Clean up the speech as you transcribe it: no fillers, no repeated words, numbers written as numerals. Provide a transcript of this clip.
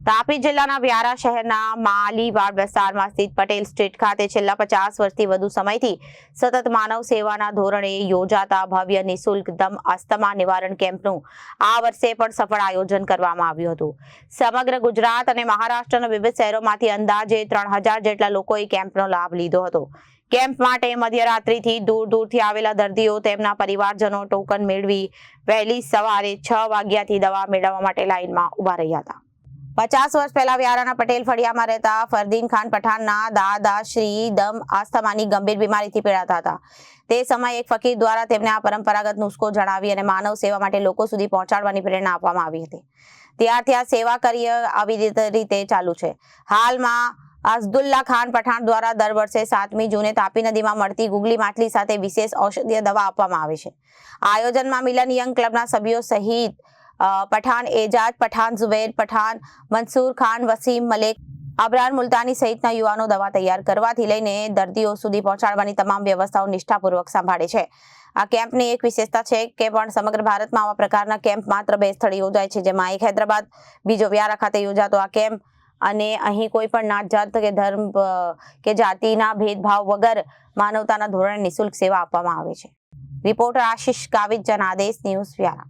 તાપી જિલ્લાના વ્યારા શહેરના માલીવાડ વિસ્તારમાં સ્થિત પટેલ સ્ટ્રીટ ખાતે છેલ્લા 50 વર્ષથી વધુ સમયથી સતત માનવ સેવાના ધોરણે યોજાતા ભવ્ય નિઃશુલ્ક દમ અસ્થમા નિવારણ કેમ્પનું આ વર્ષે પણ સફળ આયોજન કરવામાં આવ્યું હતું. સમગ્ર ગુજરાત અને મહારાષ્ટ્રના વિવિધ શહેરોમાંથી અંદાજે 3000 જેટલા લોકોએ કેમ્પનો લાભ લીધો હતો. કેમ્પ માટે મધ્યરાત્રિથી દૂરથી આવેલા દર્દીઓ તેમના પરિવારજનો ટોકન મેળવી વહેલી સવારે 6 વાગ્યાથી દવા મેળવવા માટે લાઇનમાં ઉભા રહ્યા હતા. 50 વર્ષ પહેલા વ્યારાના પટેલ ફળિયામાં રહેતા ફરદીન ખાન પઠાણના દાદા શ્રી દમ આસ્થમાની ગંભીર બીમારીથી પીડાતા હતા. તે સમયે એક ફકીર દ્વારા તેમને આ પરંપરાગત નુસ્ખો જણાવી અને માનવ સેવા માટે લોકો સુધી પહોંચાડવાની પ્રેરણા આપવામાં આવી હતી. ત્યારથી આ સેવા કાર્ય આવી રીતે ચાલુ છે. હાલમાં અઝદુલ્લા ખાન પઠાણ દ્વારા દર વર્ષે 7મી જૂને તાપી નદીમાં મળતી ગુગલી માછલી સાથે વિશેષ ઔષધીય દવા આપવામાં આવે છે. આયોજનમાં મિલન યંગ ક્લબના સભ્યો સહિત પઠાણ એજાજ પઠાણ, ઝુબેર પઠાણ, મંસૂર ખાન, વસીમ મલેક, અબરાર મુલ્તાની સહિતના યુવાનો દવા તૈયાર કરવાથી લઈને દર્દીઓ સુધી પહોંચાડવાની તમામ વ્યવસ્થાઓ નિષ્ઠાપૂર્વક સંભાળે છે. આ કેમ્પની એક વિશેષતા છે કે પણ સમગ્ર ભારતમાં આવા પ્રકારના કેમ્પ માત્ર 2 સ્થળે યોજાય છે, જેમાં એક હૈદરાબાદ, બીજો વ્યારા ખાતે યોજાતો આ કેમ્પ. અને અહીં કોઈ પણ નાત જાત કે ધર્મ કે જાતિના ભેદભાવ વગર માનવતાના ધોરણે નિઃશુલ્ક સેવા આપવામાં આવે છે. Reporter Ashish Gavit, Janadesh news, Vyara.